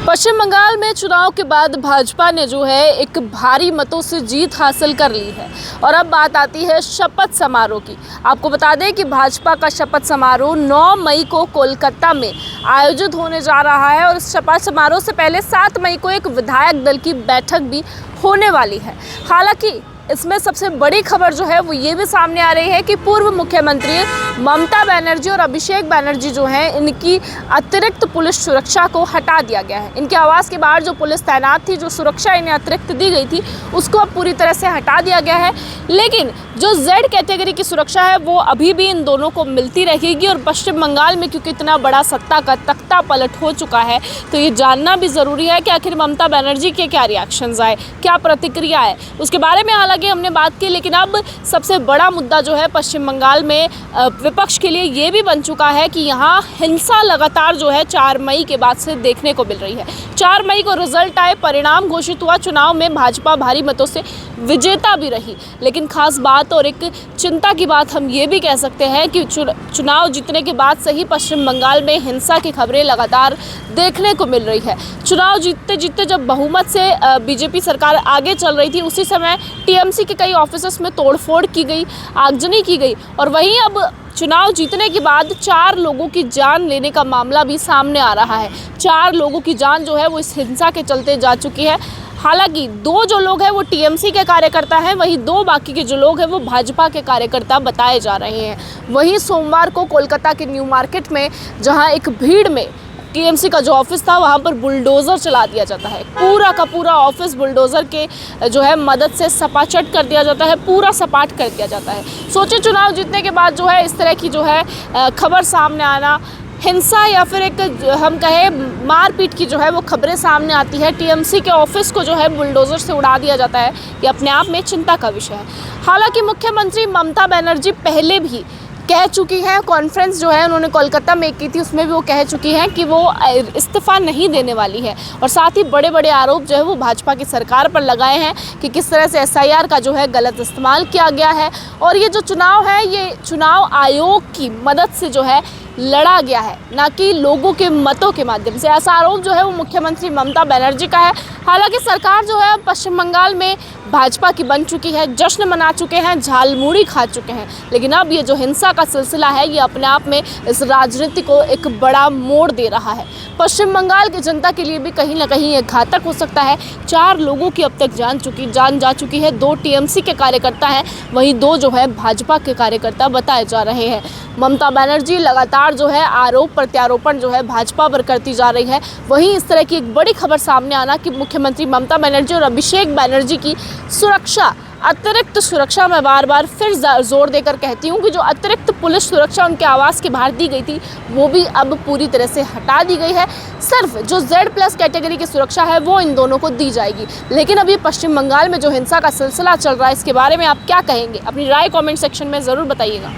पश्चिम बंगाल में चुनाव के बाद भाजपा ने जो है एक भारी मतों से जीत हासिल कर ली है। और अब बात आती है शपथ समारोह की। आपको बता दें कि भाजपा का शपथ समारोह 9 मई को कोलकाता में आयोजित होने जा रहा है और इस शपथ समारोह से पहले 7 मई को एक विधायक दल की बैठक भी होने वाली है। हालांकि इसमें सबसे बड़ी खबर जो है वो ये भी सामने आ रही है कि पूर्व मुख्यमंत्री ममता बनर्जी और अभिषेक बनर्जी जो हैं इनकी अतिरिक्त पुलिस सुरक्षा को हटा दिया गया है। इनके आवास के बाहर जो पुलिस तैनात थी, जो सुरक्षा इन्हें अतिरिक्त दी गई थी, उसको अब पूरी तरह से हटा दिया गया है। लेकिन जो जेड कैटेगरी की सुरक्षा है वो अभी भी इन दोनों को मिलती रहेगी। और पश्चिम बंगाल में क्योंकि इतना बड़ा सत्ता का तख्ता पलट हो चुका है तो ये जानना भी ज़रूरी है कि आखिर ममता बनर्जी के क्या रिएक्शंस आए, क्या प्रतिक्रिया है, उसके बारे में हालांकि हमने बात की। लेकिन अब सबसे बड़ा मुद्दा जो है पश्चिम बंगाल में विपक्ष के लिए ये भी बन चुका है कि यहाँ हिंसा लगातार जो है 4 मई के बाद से देखने को मिल रही है। 4 मई को रिजल्ट आए, परिणाम घोषित हुआ, चुनाव में भाजपा भारी मतों से विजेता भी रही। लेकिन खास बात और एक चिंता की बात हम ये भी कह सकते हैं कि चुनाव जीतने के बाद से ही पश्चिम बंगाल में हिंसा की खबरें लगातार देखने को मिल रही है। चुनाव जीतते जीतते जब बहुमत से बीजेपी सरकार आगे चल रही थी, उसी समय टीएमसी के कई ऑफिसेस में तोड़फोड़ की गई, आगजनी की गई। और वहीं अब चुनाव जीतने के बाद 4 लोगों की जान लेने का मामला भी सामने आ रहा है। 4 लोगों की जान जो है वो इस हिंसा के चलते जा चुकी है। हालांकि 2 जो लोग हैं वो टीएमसी के कार्यकर्ता हैं, वहीं 2 बाकी के जो लोग हैं वो भाजपा के कार्यकर्ता बताए जा रहे हैं। वहीं सोमवार को कोलकाता के न्यू मार्केट में जहां एक भीड़ में टीएमसी का जो ऑफिस था वहां पर बुलडोज़र चला दिया जाता है। पूरा का पूरा ऑफिस बुलडोज़र के जो है मदद से सपाचट कर दिया जाता है, पूरा सपाट कर दिया जाता है। सोचिए चुनाव जीतने के बाद जो है इस तरह की जो है खबर सामने आना, हिंसा या फिर एक हम कहें मारपीट की जो है वो खबरें सामने आती है। टीएमसी के ऑफिस को जो है बुलडोज़र से उड़ा दिया जाता है, ये अपने आप में चिंता का विषय है। हालांकि मुख्यमंत्री ममता बनर्जी पहले भी कह चुकी हैं, कॉन्फ्रेंस जो है उन्होंने कोलकाता में की थी उसमें भी वो कह चुकी हैं कि वो इस्तीफ़ा नहीं देने वाली है। और साथ ही बड़े बड़े आरोप जो है वो भाजपा की सरकार पर लगाए हैं कि किस तरह से एसआईआर का जो है गलत इस्तेमाल किया गया है और ये जो चुनाव है ये चुनाव आयोग की मदद से जो है लड़ा गया है, ना कि लोगों के मतों के माध्यम से। ऐसा आरोप जो है वो मुख्यमंत्री ममता बनर्जी का है। हालांकि सरकार जो है पश्चिम बंगाल में भाजपा की बन चुकी है, जश्न मना चुके हैं, झालमुड़ी खा चुके हैं। लेकिन अब ये जो हिंसा का सिलसिला है ये अपने आप में इस राजनीति को एक बड़ा मोड़ दे रहा है। पश्चिम बंगाल की जनता के लिए भी कहीं ना कहीं ये घातक हो सकता है। 4 लोगों की अब तक जान जा चुकी है। 2 टीएमसी के कार्यकर्ता हैं, वहीं 2 जो है भाजपा के कार्यकर्ता बताए जा रहे हैं। ममता बनर्जी लगातार जो है आरोप प्रत्यारोपण जो है भाजपा पर करती जा रही है। वहीं इस तरह की एक बड़ी खबर सामने आना कि मुख्यमंत्री ममता बनर्जी और अभिषेक बनर्जी की सुरक्षा, अतिरिक्त सुरक्षा, मैं बार बार फिर जोर देकर कहती हूँ कि जो अतिरिक्त पुलिस सुरक्षा उनके आवास के बाहर दी गई थी वो भी अब पूरी तरह से हटा दी गई है। सिर्फ जो Z+ कैटेगरी की सुरक्षा है वो इन दोनों को दी जाएगी। लेकिन अभी पश्चिम बंगाल में जो हिंसा का सिलसिला चल रहा है इसके बारे में आप क्या कहेंगे? अपनी राय कमेंट सेक्शन में ज़रूर बताइएगा।